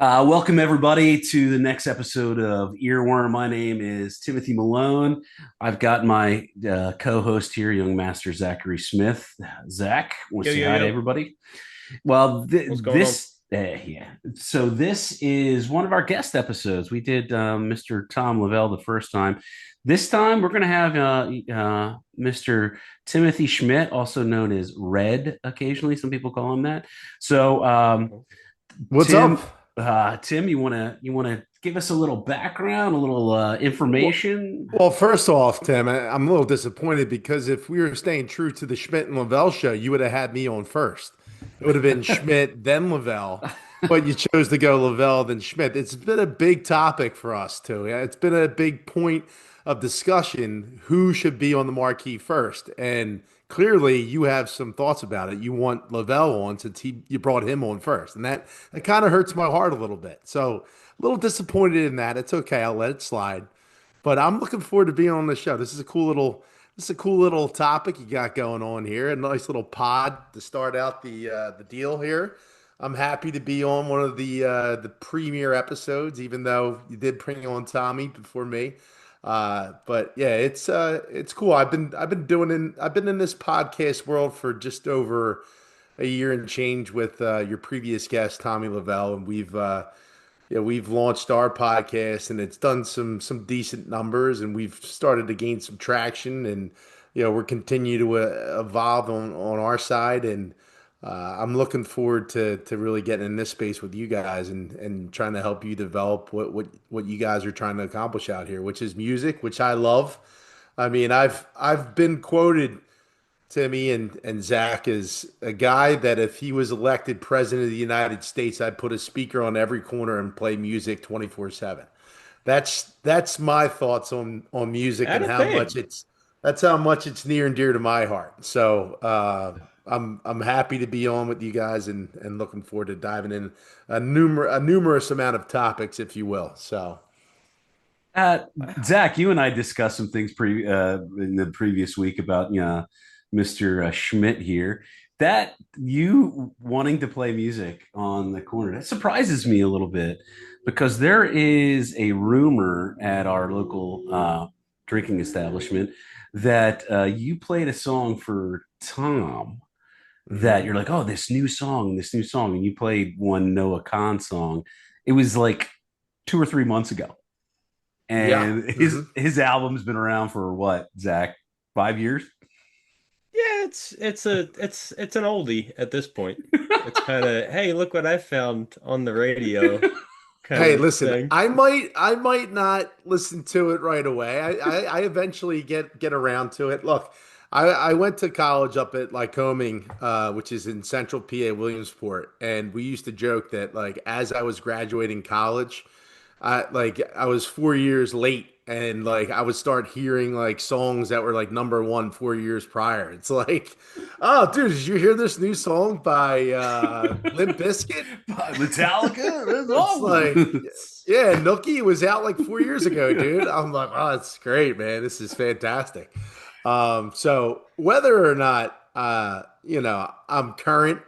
Welcome everybody to the next episode of Earworm. My name is Timothy Malone. I've got my co-host here, young master Zachary Smith. Zach, want Yo, to say yo, hi to yo. everybody? Well, What's going on? yeah. So this is one of our guest episodes. We did Mr. Tom Lavelle the first time. This time we're going to have Mr. Timothy Schmidt, also known as Red. Occasionally, some people call him that. So What's up? Tim, you want to give us a little background, a little Well, information? well, first off, Tim, I'm a little disappointed because if we were staying true to the Schmidt and Lavelle show, you would have had me on first. It would have been Schmidt, then Lavelle, but you chose to go Lavelle, then Schmidt. It's been a big topic for us too. Yeah, it's been a big point of discussion who should be on the marquee first. And clearly you have some thoughts about it. You want Lavelle on since you brought him on first. And that kind of hurts my heart a little bit. So a little disappointed in that. It's okay. I'll let it slide. But I'm looking forward to being on the show. This is a cool little topic you got going on here. A nice little pod to start out the deal here. I'm happy to be on one of the premiere episodes, even though you did bring on Tommy before me. But yeah, it's cool. I've been in this podcast world for just over a year and change with your previous guest Tommy Lavelle, and we've launched our podcast and it's done some decent numbers, and we've started to gain some traction, and we're continue to evolve on our side, and I'm looking forward to really getting in this space with you guys and trying to help you develop what you guys are trying to accomplish out here, which is music, which I love. I mean, I've been quoted, Timmy and Zach, is a guy that if he was elected president of the United States, I'd put a speaker on every corner and play music 24/7. That's my thoughts on music and Atta how thing. much it's near and dear to my heart. So I'm happy to be on with you guys and looking forward to diving in a numerous amount of topics, if you will. So Uh, Zach, you and I discussed some things in the previous week about Mr. Schmidt here. That you wanting to play music on the corner, that surprises me a little bit because there is a rumor at our local drinking establishment that you played a song for Tom that mhm. you're like, oh, this new song, and you played one Noah Khan song. It was like 2 or 3 months ago, Yeah. and his Mhm. his album's been around for what, Zach? 5 years? Yeah, it's an oldie at this point. It's kind of, hey, look what I found on the radio kind Hey, of listen, thing. I might not listen to it right away. I eventually get around to it. Look, I went to college up at Lycoming, which is in central PA, Williamsport, and we used to joke that like as I was graduating college, I was 4 years late, and like I would start hearing like songs that were like number one 4 years prior. It's like, oh, dude, did you hear this new song by Limp Bizkit? Metallica? That's It's like, awesome. yeah, Nookie was out like 4 years ago, dude. I'm like, oh, that's great, man. This is fantastic. So whether or not I'm current,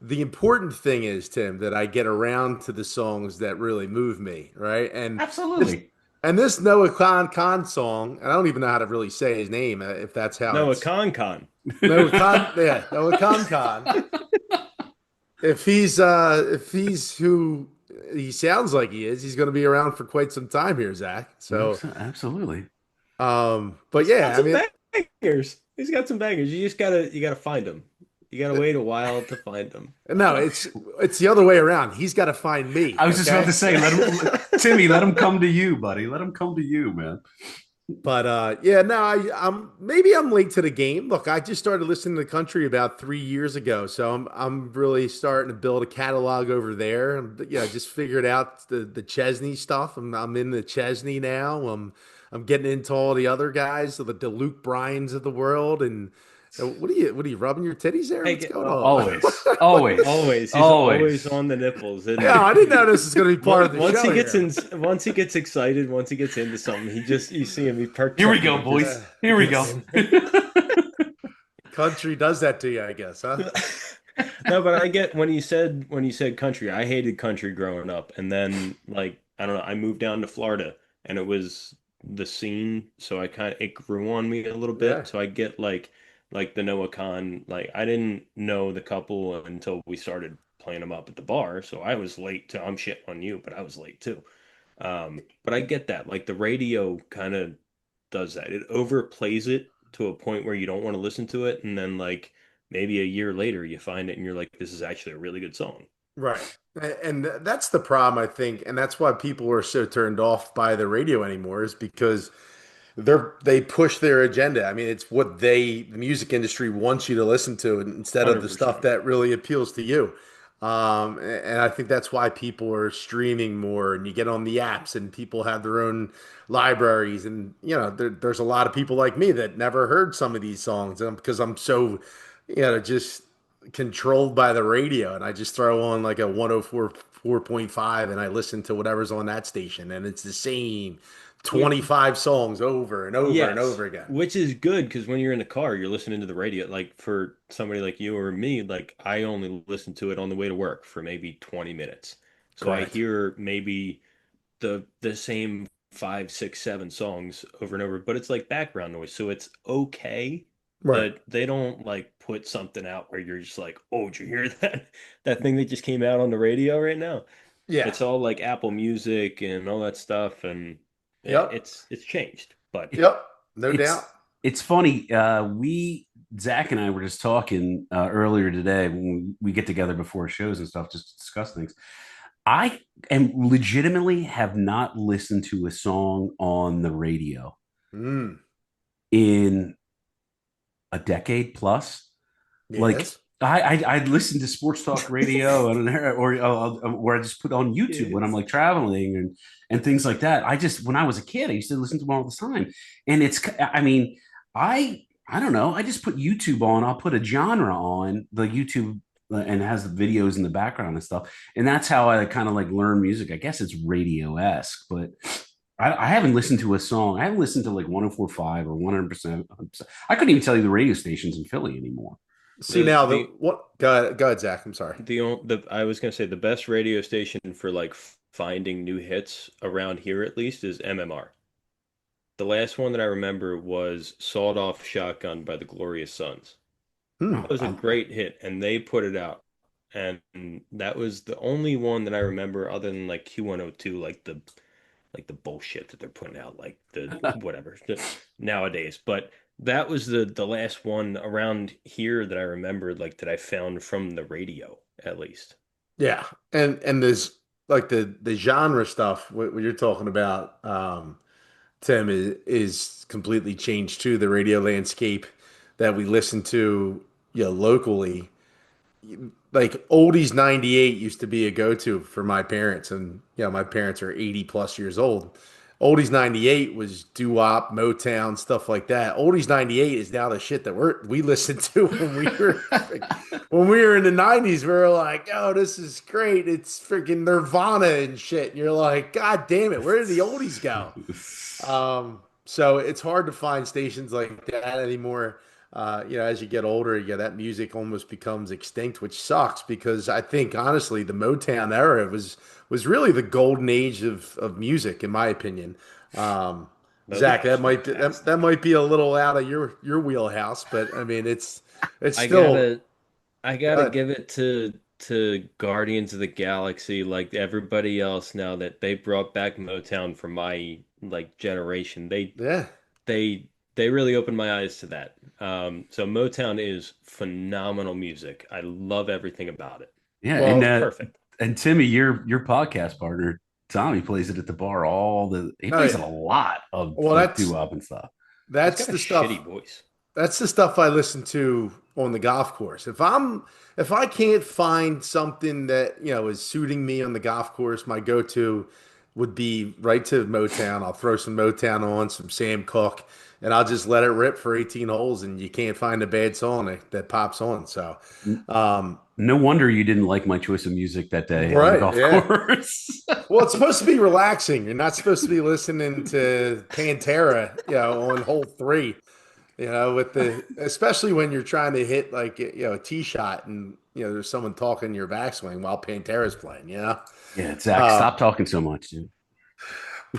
the important thing is, Tim, that I get around to the songs that really move me, right? This Absolutely. this Noah Khan song, and I don't even know how to really say his name, if that's how No, a it's con. Noah Khan. If he's who he sounds like he is, he's going to be around for quite some time here, Zach. So, Absolutely. but He's got yeah, I some mean, bangers. He's got some bangers. You gotta find them. You gotta wait a while to find them. no, it's the other way around. He's got to find me. I was just about to Okay. say, Timmy, let him come to you, buddy. Let him come to you, man. But yeah, no, I'm maybe I'm late to the game. Look, I just started listening to country about 3 years ago, so I'm really starting to build a catalog over there. Yeah, just figured out the Chesney stuff. I'm in the Chesney now. I'm getting into all the other guys, the Luke Bryans of the world, and what are you rubbing your titties there? Hey, What's going on? Always, What always, is- always, he's always always. on the nipples, isn't Yeah, he? I didn't know this was going to be part of the Once show he gets here. in, once he gets excited, once he gets into something, you see him, he perks Here we up and go, he just boys. Here we go. gets Country does that to you, I guess, huh? No, but I get when you said country, I hated country growing up. And then like I don't know, I moved down to Florida and it was the scene, so I kind of it grew on me a little Yeah. bit. So I get like the Noah Khan, like I didn't know the couple until we started playing them up at the bar. So I was late to I'm shitting on you, but I was late too. But I get that. Like the radio kind of does that. It overplays it to a point where you don't want to listen to it, and then like maybe a year later you find it and you're like, this is actually a really good song. Right. And that's the problem, I think, and that's why people are so turned off by the radio anymore is because they push their agenda. I mean, it's what the music industry wants you to listen to instead of the stuff 100%. that really appeals to you. And I think that's why people are streaming more and you get on the apps and people have their own libraries. And, there's a lot of people like me that never heard some of these songs because I'm so, just controlled by the radio. And I just throw on like a 104.5 and I listen to whatever's on that station. And it's the same Which 25 songs over and over and yes, over again. which is good because when you're in the car, you're listening to the radio. Like for somebody like you or me, like I only listen to it on the way to work for maybe 20 minutes. So I Correct. hear maybe the same five, six, seven songs over and over, but it's like background noise, so it's okay. Right. But they don't like put something out where you're just like, oh, did you hear that thing that just came out on the radio right now? Yeah. It's all like Apple Music and all that stuff, and Yep. it's changed. But Yep. No doubt. It's funny. We Zach and I were just talking earlier today when we get together before shows and stuff just to discuss things. I am legitimately have not listened to a song on the radio Mm. in a decade plus. Like Yes. I listen to sports talk radio or I just put on YouTube when I'm yes. like traveling and things like that. I just when I was a kid, I used to listen to them all the time, and I mean I don't know. I just put YouTube on. I'll put a genre on the YouTube and it has the videos in the background and stuff, and that's how I kind of like learn music. I guess it's radio esque, but. I haven't listened to a song. I haven't listened to like 104.5 or 100%. I couldn't even tell you the radio stations in Philly anymore. See The now the the what go ahead, Zach. I'm sorry. the I was gonna say the best radio station for like finding new hits around here at least is MMR. The last one that I remember was Sawed Off Shotgun by the Glorious Sons. Hmm. That was a great hit, and they put it out. And that was the only one that I remember other than like Q102, like the bullshit that they're putting out, like the whatever nowadays. But that was the last one around here that I remembered, like that I found from the radio, at least. Yeah. And there's like the genre stuff what you're talking about, Tim, is completely changed too. The radio landscape that we listen to, locally. Like oldies 98 used to be a go-to for my parents, and my parents are 80 plus years old. Oldies 98 was doo-wop, Motown, stuff like that. Oldies 98 is now the shit that we listened to when we were in the 90s. We were like, oh, this is great, it's freaking Nirvana and shit, and you're like, god damn it, where did the oldies go? So it's hard to find stations like that anymore. As you get older, that music almost becomes extinct, which sucks because I think honestly the Motown era was really the golden age of music, in my opinion. Those Zach, are that fantastic. might be a little out of your wheelhouse, but I mean it's I still gotta I gotta good. give it to Guardians of the Galaxy, like everybody else now that they brought back Motown for my like generation. Yeah. They they really opened my eyes to that. So Motown is phenomenal music. I love everything about it. Yeah, Well, Perfect. and Timmy, your podcast partner Tommy plays it at the bar he oh plays it yeah. a lot of Well, like doo wop and stuff. He's that's got a the stuff. shitty voice. That's the stuff I listen to on the golf course. If I can't find something that, is suiting me on the golf course, my go-to would be right to Motown. I'll throw some Motown on, some Sam Cooke, and I'll just let it rip for 18 holes and you can't find a bad song that pops on. So, um, No wonder you didn't like my choice of music that day on the right, golf yeah. course. Well, it's supposed to be relaxing. You're not supposed to be listening to Pantera, on hole 3. Especially when you're trying to hit like a tee shot and there's someone talking in your backswing while Pantera's playing. Yeah, Zach, Uh, stop talking so much, dude.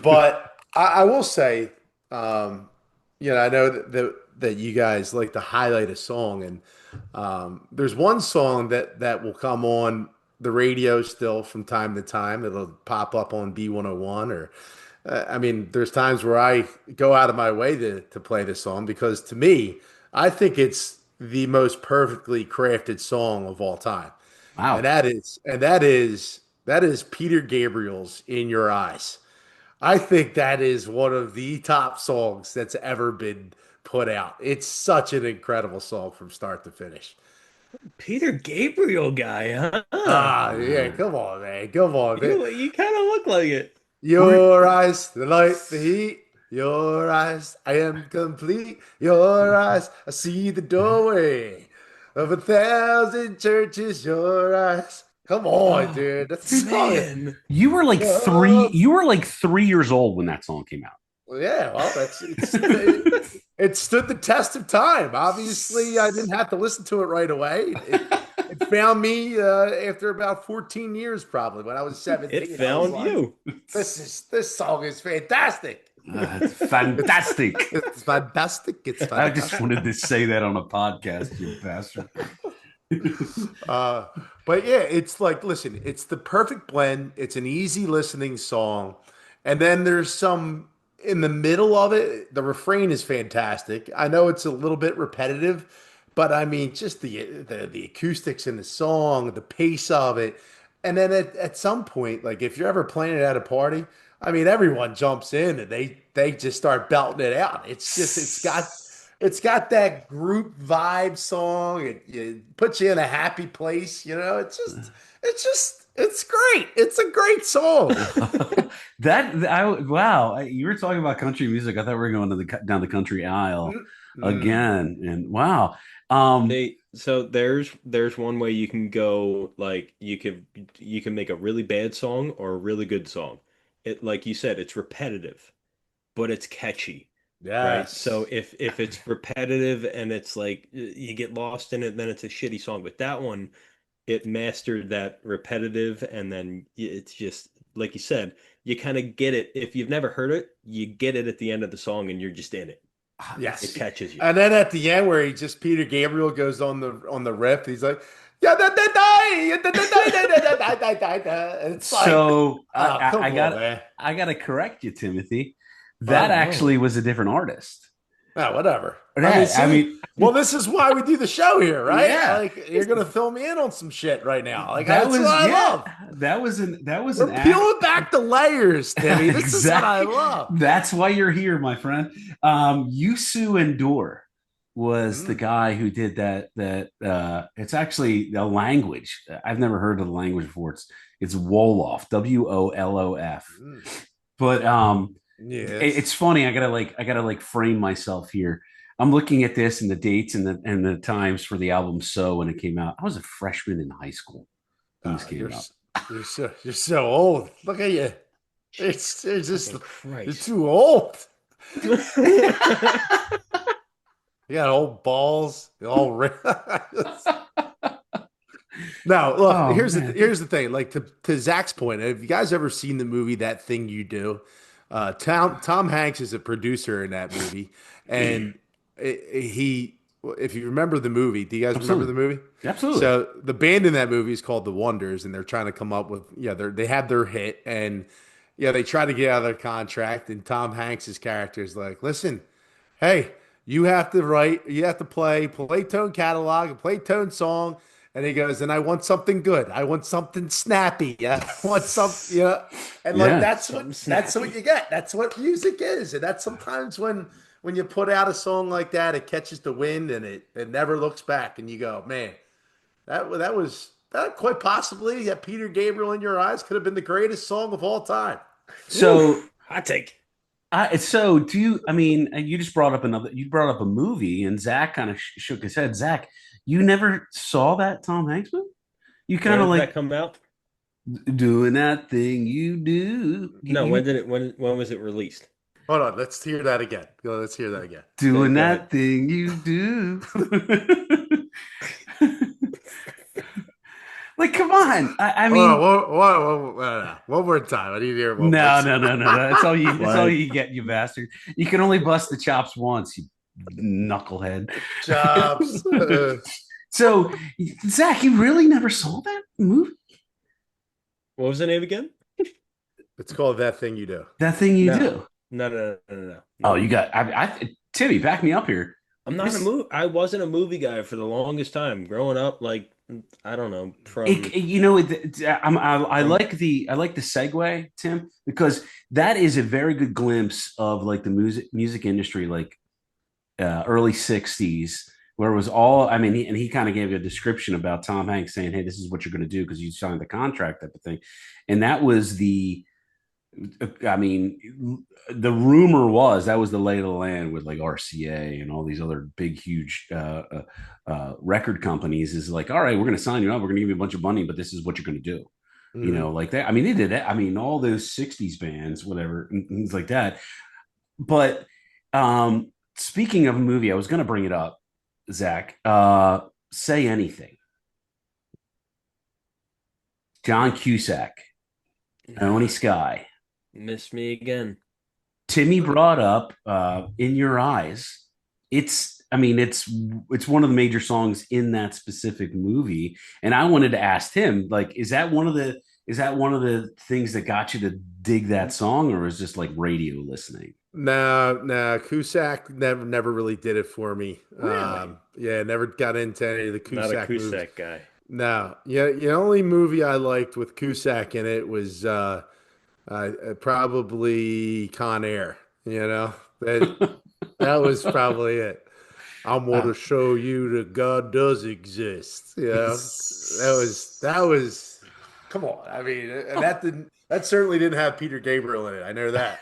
but I will say, um, I know that you guys like to highlight a song, and there's one song that will come on the radio still from time to time. It'll pop up on B101 or I mean, there's times where I go out of my way to play this song because to me, I think it's the most perfectly crafted song of all time. And Wow. that is Peter Gabriel's In Your Eyes. I think that is one of the top songs that's ever been put out. It's such an incredible song from start to finish. Peter Gabriel guy, huh? Ah, yeah, Uh, come on, man. Come on, man. You kind of look like it. we're Your eyes, the light, the heat. Your eyes, I am complete. Your eyes, I see the doorway of 1,000 churches. Your eyes. Come on, Oh dude. That's a dude, song. man, you were like three. Oh, You were like 3 years old when that song came out. yeah, well, it stood the test of time. Obviously, I didn't have to listen to it right away. It found me after about 14 years, probably when I was it 17. I was found like, you. this song is fantastic. It's fantastic. It's fantastic. It's I just fantastic. wanted to say that on a podcast, you bastard. Uh, but yeah, it's like, listen, it's the perfect blend. It's an easy listening song. And then there's some in the middle of it. The refrain is fantastic. I know it's a little bit repetitive, but I mean, just the acoustics in the song, the pace of it. And then at some point, like if you're ever playing it at a party, I mean, everyone jumps in and they just start belting it out. It's got that group vibe song. It puts you in a happy place. It's great. It's a great song. Wow, you were talking about country music. I thought we were going to down the country aisle Mm. again, and wow. Um, So there's one way you can go, like you can make a really bad song or a really good song. It, like you said, it's repetitive, but it's catchy, right? So Yes. if it's repetitive and it's like you get lost in it, then it's a shitty song. But that one, it mastered that repetitive, and then it's just like you said, you kind of get it. If you've never heard it, you get it at the end of the song, and you're just in it. It Yes. catches you. And then at the end where Peter Gabriel goes on the riff, he's like, yeah, da, da, da, da, da, da, da, da, da, da, da, da. It's like, so oh, come on, man. I got to correct you, Timothy. That Oh actually no. was a different artist. Oh, whatever. I mean, Yeah, I see, mean, well, this is why we do the show here, right? yeah, Like, you're gonna fill me in on some shit right now. Like, that that's what was I yeah, love. that was an We're act. peeling back the layers, Timmy. This is what I Exactly. love. That's why you're here, my friend. Yusu Endure was the Mm, guy who did that. It's actually a language. I've never heard of the language before. It's Wolof, Wolof. mm. But Yes. it's funny. I gotta like frame myself here. I'm looking at this and the dates and the times for the album. So when it came out, I was a freshman in high school when this Oh, came out. you're so old. Look at you. It's just Fucking you're Christ. too old. You got old balls. All No, look, Oh man. here's the thing. Like to Zach's point, have you guys ever seen the movie That Thing You Do? Tom Hanks is a producer in that movie, and he, if you remember the movie, do you guys remember Absolutely. the movie? Absolutely. So the band in that movie is called The Wonders, and they're trying to come up with they have their hit, and they try to get out of their contract, and Tom Hanks's character is like, listen, hey, you have to play Playtone catalog, a Playtone song. And he goes, and I want something good. I want something snappy. Yeah. I want something, and like Yeah. Something that's what snappy. you get. That's what music is. And that's sometimes when you put out a song like that, it catches the wind and it never looks back. And you go, man, that quite possibly that Peter Gabriel in Your Eyes could have been the greatest song of all time. Woo, So hot take. so do you? I mean, you just brought up another. You brought up a movie, and Zach kind of shook his head. Zach, you never saw that Tom Hanks movie? You kind When of did that like come out? doing that thing you do. No, when You did it when was it released? Hold on, let's hear that again. Let's hear that again. Doing Go that ahead. thing you do. Like, come on. I Hold on, mean, one more time. I need to hear it one more no, time. no, no, no, no. That's all you. That's all What? you get, you bastard. You can only bust the chops once, you knucklehead. Chops. So, Zach, you really never saw that movie? What was the name again? It's called That Thing You Do. That thing you No. do? No. Oh, you got. Timmy, back me up here. I'm not a This, movie. I wasn't a movie guy for the longest time. Growing up, like I don't know, from you know, I from like the segue, Tim, because that is a very good glimpse of like the music industry, like early '60s, where it was all. I mean, he kind of gave a description about Tom Hanks saying, "Hey, this is what you're going to do because you signed the contract," type of thing, and that was the. I mean, the rumor was that was the lay of the land with like RCA and all these other big, huge record companies. Is like, all right, we're going to sign you up. We're going to give you a bunch of money, but this is what you're going to do. You Mhm. know, like that. I mean, they did that. I mean, all those '60s bands, whatever, and things like that. But speaking of a movie, I was going to bring it up, Zach. Say Anything. John Cusack, Tony Sky. Miss Me Again. Timmy brought up In Your Eyes. I mean, it's one of the major songs in that specific movie. And I wanted to ask him, like, is that one of the things that got you to dig that song, or is just like radio listening? No, Cusack never really did it for me. Really? Yeah, never got into any of the Not a Cusack movies. Cusack guy. No, yeah, the only movie I liked with Cusack in it was probably Con Air. You know that was probably it. I'm Uh, gonna show you that God does exist. You know that was. Come on, I mean, and that certainly didn't have Peter Gabriel in it. I know that.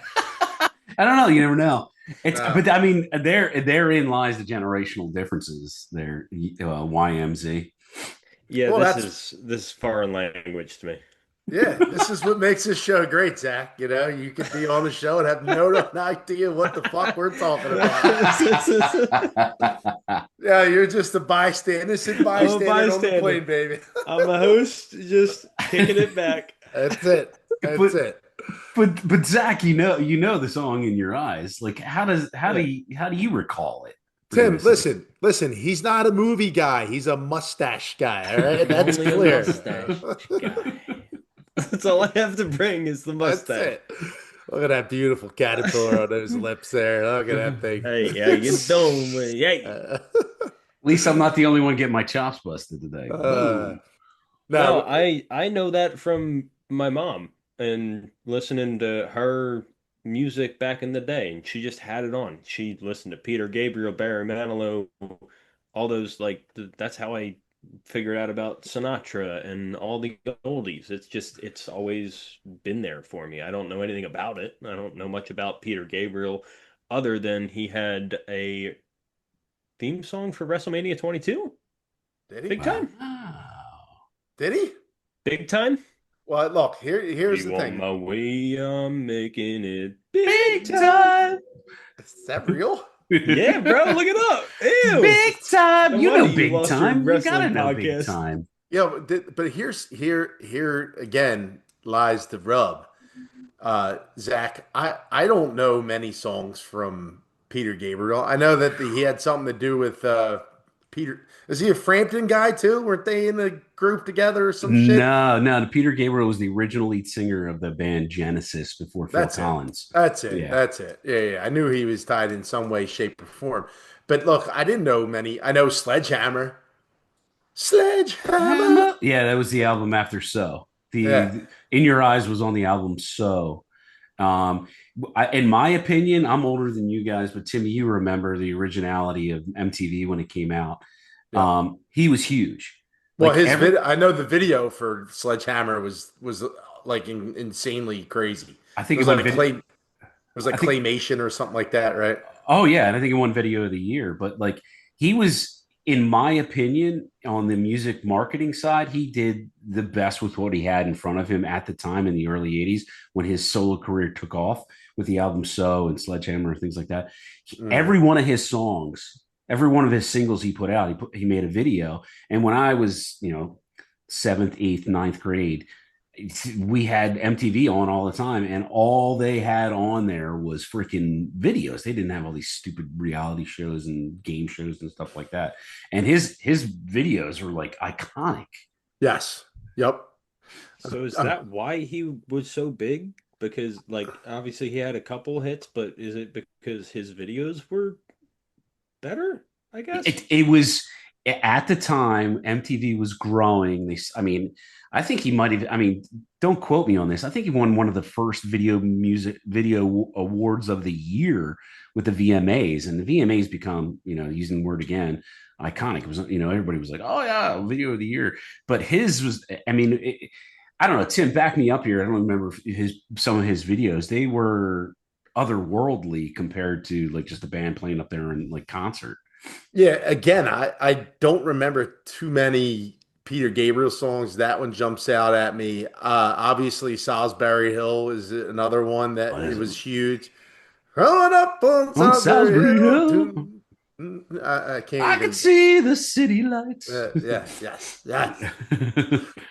I don't know. You never know. No. But I mean, therein lies the generational differences. There, YMZ. Yeah, Well, this is foreign language to me. yeah, this is what makes this show great, Zach. You know, you could be on the show and have no idea what the fuck we're talking about. Yeah, you're just a innocent I'm a bystander on the bystander. plane, baby. I'm a host, just kicking it back. That's it. That's but it. but Zach, you know the song In Your Eyes. Like, Yeah. how do you recall it Tim, previously? listen. He's not a movie guy. He's a mustache guy. All right, that's Only a clear. mustache guy. That's all I have to bring is the That's mustache. it. Look at that beautiful caterpillar on those lips there. Look at that thing. Hey, yeah, you don't. Hey. At least I'm not the only one getting my chops busted today. uh, Boom. No, no, I know that from my mom and listening to her music back in the day, and she just had it on. She listened to Peter Gabriel, Barry Manilow, all those that's how I figured out about Sinatra and all the oldies. It's always been there for me. I don't know anything about it. I don't know much about Peter Gabriel other than he had a theme song for WrestleMania 22. did he? Big time. Wow. Did he? Big time. Well, look, here's You the on thing. my way, I'm making it big Big time. time. Is that real? Yeah, bro, look it up. Ew. Big time. No You wonder know you big lost your time. You gotta wrestling know big podcast. time. Yeah, but here again lies the rub. Zach, I don't know many songs from Peter Gabriel. I know that he had something to do with Peter. Is he a Frampton guy too? Weren't they in a group together or some shit? No. Peter Gabriel was the original lead singer of the band Genesis before Phil That's it. Collins. That's it. Yeah. That's it. Yeah. I knew he was tied in some way, shape, or form. But look, I didn't know many. I know Sledgehammer. Sledgehammer. Yeah, that was the album after So. Yeah. The In Your Eyes was on the album So. Um, in my opinion, I'm older than you guys, but Timmy, you remember the originality of MTV when it came out. Yeah. He was huge. Well, Like every I know the video for Sledgehammer was like insanely crazy. I It think it was won like video. I think claymation or something like that, right? Oh yeah, and I think he won Video of the Year. But like he was in my opinion, on the music marketing side, he did the best with what he had in front of him at the time in the early 80s when his solo career took off with the album So and Sledgehammer and things like that. Mhm. Every one of his songs, every one of his singles he put out, he made a video. And when I was, seventh, eighth, ninth grade, we had MTV on all the time, and all they had on there was freaking videos. They didn't have all these stupid reality shows and game shows and stuff like that. And his videos were like iconic. Yes. Yep. So is I'm that why he was so big? Because like obviously he had a couple hits, but is it because his videos were better? I guess. It was at the time MTV was growing. I mean, I think he might have. I mean, don't quote me on this. I think he won one of the first video awards of the year with the VMAs, and the VMAs become, using the word again, iconic. It was, everybody was like, oh yeah, video of the year. But his was, I mean, I don't know. Tim, back me up here. I don't remember some of his videos. They were otherworldly compared to like just a band playing up there in like concert. Yeah, again, I don't remember too many Peter Gabriel songs. That one jumps out at me. Obviously, Salisbury Hill is another one that it was huge. Growing up on On Salisbury Salisbury Hill. Hill, I can't I could even. see the city lights. Yes, yes, yes.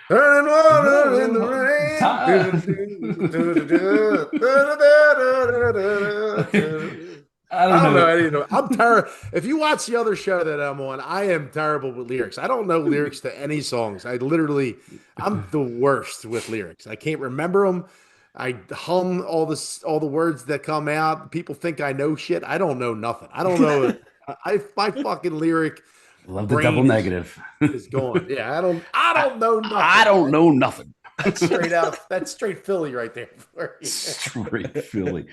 Turning water in the rain. I don't I don't know know. any of them. I'm terrible. If you watch the other show that I'm on, I am terrible with lyrics. I don't know lyrics to any songs. I'm the worst with lyrics. I can't remember them. I hum all the words that come out. People think I know shit. I don't know nothing. I don't know. My fucking lyric Love the double brain negative. is gone. Yeah, I I, don't know I nothing. don't know nothing. That's straight Philly right there for you. Straight Philly.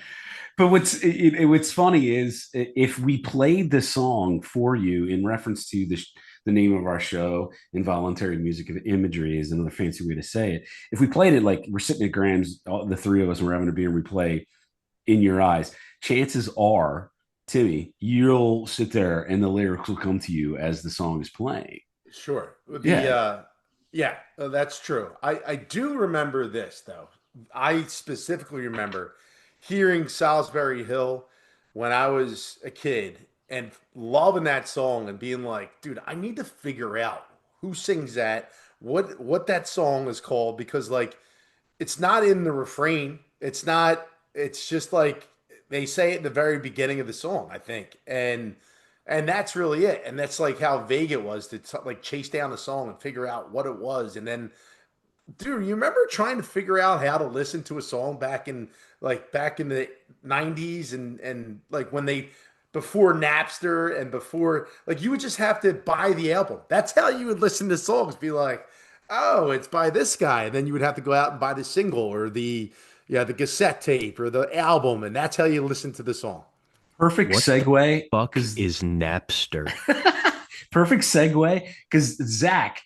But what's funny is if we played the song for you in reference to the name of our show, involuntary music of imagery is another fancy way to say it. If we played it like we're sitting at Graham's, the three of us, and we're having a beer, and we play In Your Eyes, chances are, Timmy, you'll sit there and the lyrics will come to you as the song is playing. Sure. Yeah, Yeah, that's true. I do remember this though. I specifically remember hearing Salisbury Hill when I was a kid and loving that song and being like, dude, I need to figure out who sings that, what that song is called because like it's not in the refrain. It's not. It's just like they say it at the very beginning of the song, I think, and that's really it. And that's like how vague it was to like chase down the song and figure out what it was. And then, dude, you remember trying to figure out how to listen to a song back in the '90s and like when they before Napster and before like you would just have to buy the album. That's how you would listen to songs. Be like, oh, it's by this guy. And then you would have to go out and buy the single or the cassette tape or the album, and that's how you listen to the song. perfect What the segue fuck because is Napster? perfect segue because Zach,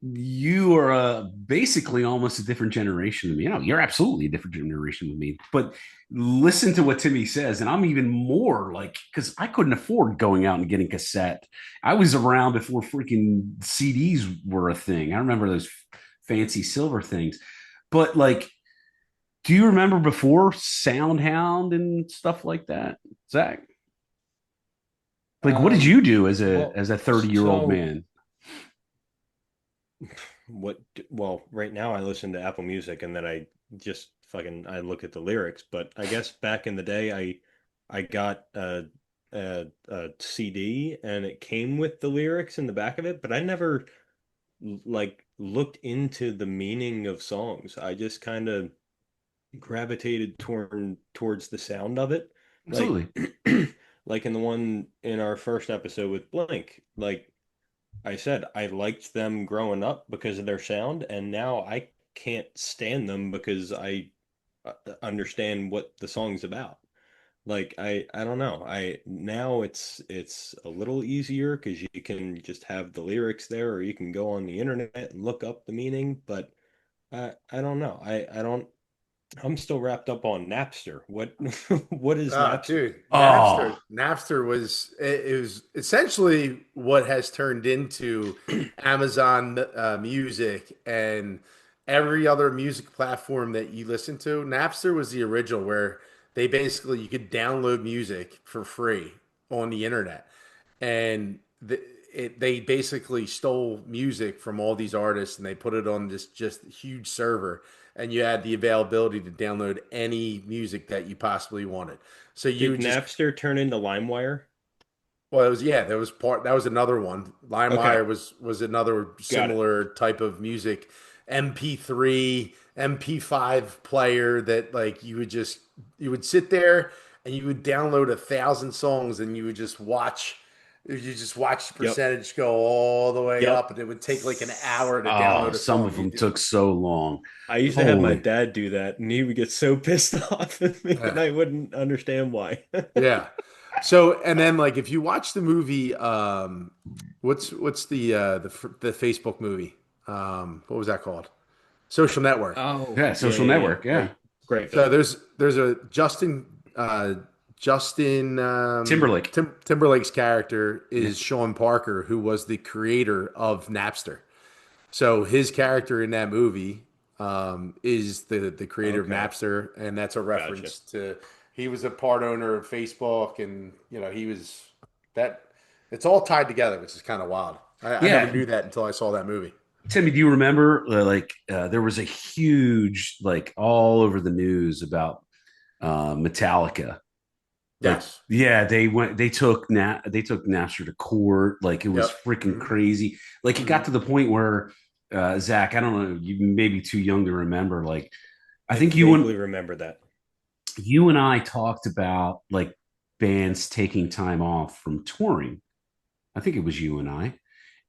you are basically almost a different generation than me. You're absolutely a different generation than me. But listen to what Timmy says, and I'm even more like because I couldn't afford going out and getting cassette. I was around before freaking CDs were a thing. I remember those fancy silver things. But like, do you remember before Soundhound and stuff like that, Zach? Like, what did Um, you do as a well, 30-year-old so man? well, right now I listen to Apple Music and then I just I look at the lyrics, but I guess back in the day I got a CD and it came with the lyrics in the back of it, but I never like looked into the meaning of songs. I just kind of gravitated towards the sound of it. Like Absolutely. like in the one in our first episode with Blink, like I said, I liked them growing up because of their sound, and now I can't stand them because I understand what the song's about. Like I don't know. I now it's a little easier because you can just have the lyrics there, or you can go on the internet and look up the meaning. But I don't know. I don't. I'm still wrapped up on Napster. What what is Napster? Dude, Oh, Napster was it was essentially what has turned into Amazon Music and every other music platform that you listen to. Napster was the original where they basically you could download music for free on the internet, and they basically stole music from all these artists and they put it on this just huge server, and you had the availability to download any music that you possibly wanted. So you Did would just Napster turn into LimeWire? well, it was yeah, that was another one. Okay, LimeWire was another got it. similar type of music, MP3, MP5 player that like you would sit there and you would download 1,000 songs and you just watch the Yep. percentage go all the way Yep. up, and it would take like an hour to oh, download a some song. of them took so long. I used to have my Holy, dad do that, and he would get so pissed off at me, and Yeah. I wouldn't understand why. Yeah. So and then like if you watch the movie, what's the Facebook movie? What was that called? Social Network. Oh, yeah, yeah, social yeah, yeah. network. Yeah, Great So film. there's a Justin Timberlake. Timberlake's character is Sean Parker, who was the creator of Napster. So his character in that movie is the creator of Okay, Napster, and that's a gotcha. reference to he was a part owner of Facebook, and he was that. It's all tied together, which is kind of wild. I never Yeah. knew that until I saw that movie. Timmy, do you remember there was a huge like all over the news about Metallica. Like, Yes. yeah, they took Napster to court. Like it was Yep. freaking Mhm. crazy. Like it got Mhm. to the point where Zach, I don't know, you may be too young to remember. Like I I think vaguely remember that. you and I talked about like bands taking time off from touring. I think it was you and I.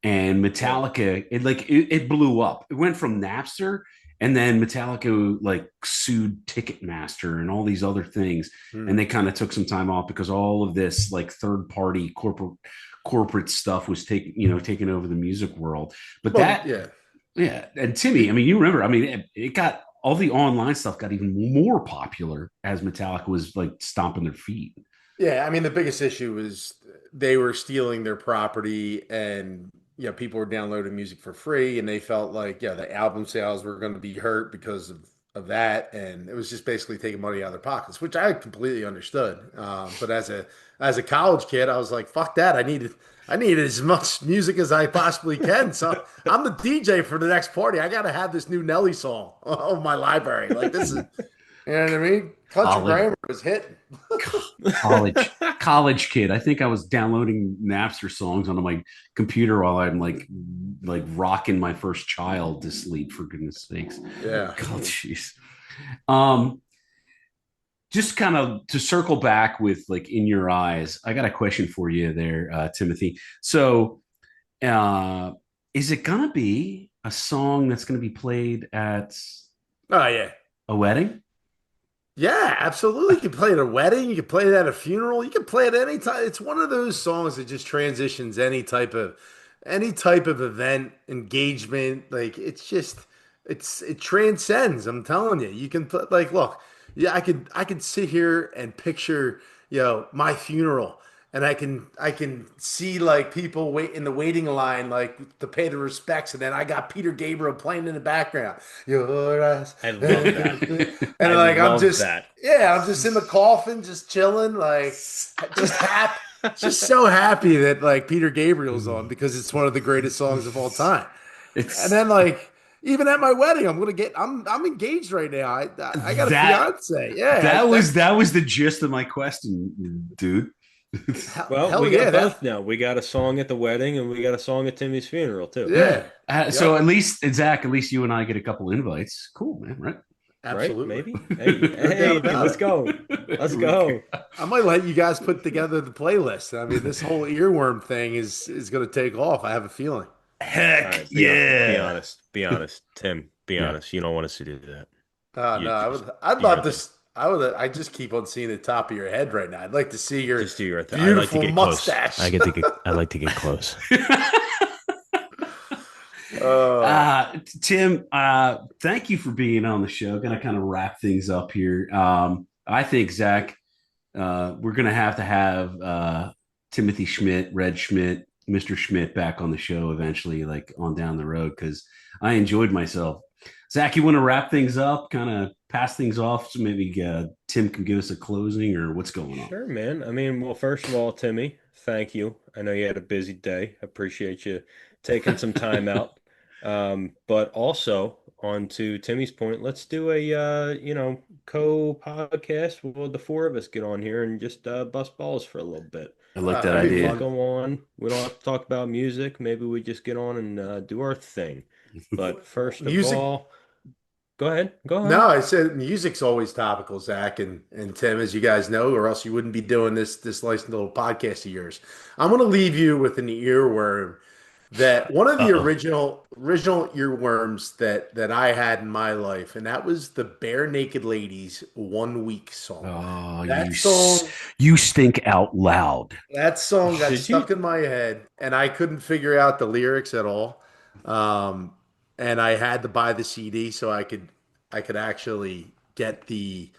And Yeah. Metallica, it blew up. It went from Napster, and then Metallica like sued Ticketmaster and all these other things, and Mhm. they kind of took some time off because all of this like third party corporate stuff was taking over the music world. But Well, that yeah. yeah, and Timmy, I mean, you remember, I mean, it got all the online stuff got even more popular as Metallica was like stomping their feet. Yeah, I mean the biggest issue was they were stealing their property, and people were downloading music for free, and they felt like the album sales were going to be hurt because of that, and it was just basically taking money out of their pockets, which I completely understood. But as a college kid, I was like, fuck that. I needed as much music as I possibly can. So I'm the DJ for the next party. I got to have this new Nelly song on my library. Like this is, you know what I mean? Country College, Grammar was hitting. college kid. I think I was downloading Napster songs onto my computer while I'm like rocking my first child to sleep. For goodness sakes, Yeah. God, jeez. Um, just kind of to circle back with like in your eyes, I got a question for you there, Timothy. So, uh, is it gonna be a song that's gonna be played at Oh yeah. a wedding? Yeah, absolutely. You can play it at a wedding, you can play it at a funeral, you can play it any time. It's one of those songs that just transitions any type of event, engagement. Like it's just it transcends. I'm telling you. You can put like look, yeah, I could sit here and picture, my funeral, and I can see like people wait in the waiting line like to pay the respects, and then I got Peter Gabriel playing in the background. Your eyes. I love that. And I like love that. I'm just in the coffin, just chilling, like just happy, just so happy that like Peter Gabriel's on because it's one of the greatest songs of all time. And It's then like even at my wedding, I'm engaged right now. I got a that fiance. Yeah, that was the gist of my question, dude. Well, hell we yeah, got both now. We got a song at the wedding, and we got a song at Timmy's funeral too. Yeah. yeah, So yep, Zach, at least you and I get a couple invites. Cool, man. Right? Right? absolutely, Maybe. Hey, no doubt hey, about let's it. go. Let's Here we go. go. I might let you guys put together the playlist. I mean, this whole earworm thing is going to take off. I have a feeling. All Heck right, be yeah. honest. Be honest, Tim. Be Yeah. honest. You don't want us to do that. No, You just I'd do your love to. thing. I just keep on seeing the top of your head right now. I'd like to see your Just do your thing. I like to beautiful get close. mustache. I like to get close. Tim, thank you for being on the show. Going to kind of wrap things up here. I think, Zach, we're going to have Timothy Schmidt, Red Schmidt, Mr. Schmidt back on the show eventually, like on down the road, because I enjoyed myself. Zach, you want to wrap things up, kind of pass things off, so maybe Tim can give us a closing, or what's going on? Sure, man. I mean, well, first of all, Timmy, thank you. I know you had a busy day. Appreciate you taking some time out. But also, on to Timmy's point, let's do a co-podcast. Well, the four of us get on here and just bust balls for a little bit. I like that that'd be idea. fun. Go on. We don't have to talk about music. Maybe we just get on and do our thing. But first of Music- all, go ahead. Go ahead. No, I said music's always topical, Zach and Tim, as you guys know, or else you wouldn't be doing this nice little podcast of yours. I'm going to leave you with an earworm that one of the original earworms that I had in my life, and that was the Bare Naked Ladies 1 Week song. Oh, That song, you stink out loud. that song got Did stuck in my head, and I couldn't figure out the lyrics at all. And I had to buy the CD so I could actually get the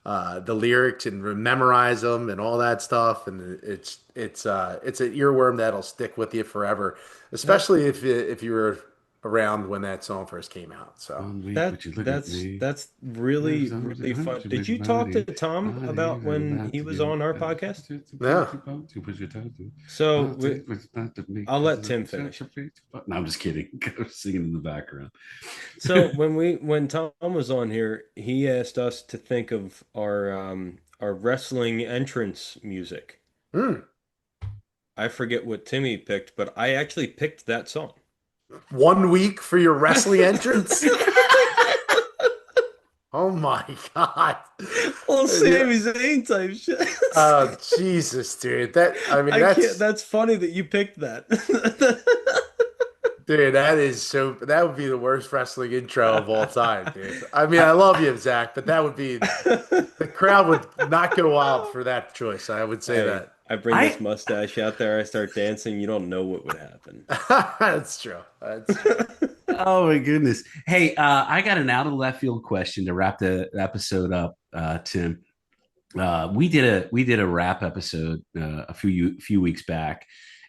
lyrics and memorize them and all that stuff. And it's an earworm that'll stick with you forever, especially if you were around when that song first came out. So That's really really fun. Did you talk to Tom about when he was on our podcast? Yeah. So I'll let Tim finish. No, I'm just kidding. I was singing in the background. So when Tom was on here, he asked us to think of our wrestling entrance music. I forget what Timmy picked, but I actually picked that song. 1 week for your wrestling entrance. Oh my God. Well, Sami Zayn type shit. Oh Jesus, dude. That's funny that you picked that. Dude, that would be the worst wrestling intro of all time, dude. I mean, I love you, Zach, but that would be, the crowd would not go wild for that choice. I would say that. I bring this mustache out there, I start dancing, you don't know what would happen. That's true. That's true. Oh my goodness. Hey, I got an out of left field question to wrap the episode up, Tim. We did a rap episode a few weeks back,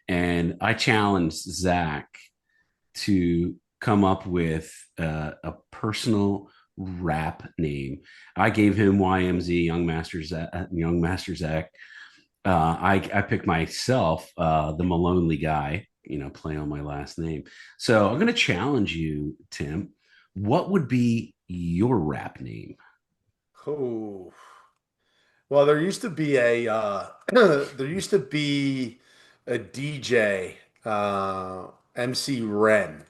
and I challenged Zach to come up with a personal rap name. I gave him YMZ, Young Master Zach. I picked myself, the Malone guy, play on my last name. So I'm going to challenge you, Tim. What would be your rap name? Oh, well, there used to be a DJ, MC Ren,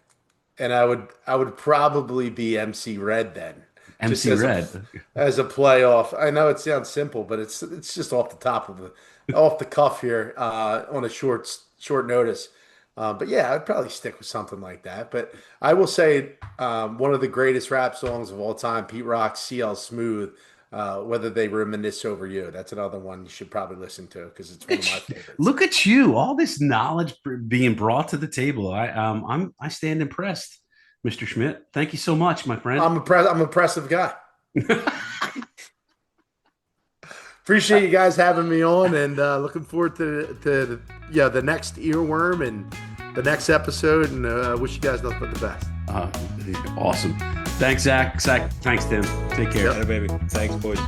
and I would probably be MC Red then. MC Red as a playoff. I know it sounds simple, but it's just off the cuff here on a short notice. But yeah, I'd probably stick with something like that. But I will say one of the greatest rap songs of all time, Pete Rock's CL Smooth, Whether They Reminisce Over You. That's another one you should probably listen to because it's one of my favorites. Look at you, all this knowledge being brought to the table. I stand impressed, Mr. Schmidt. Thank you so much, my friend. I'm an impressive guy. Appreciate you guys having me on, and looking forward to the next earworm and the next episode, and wish you guys nothing but the best. Awesome. Thanks, Zach. Thanks, Tim. Take care. Yeah, baby. Thanks, boys.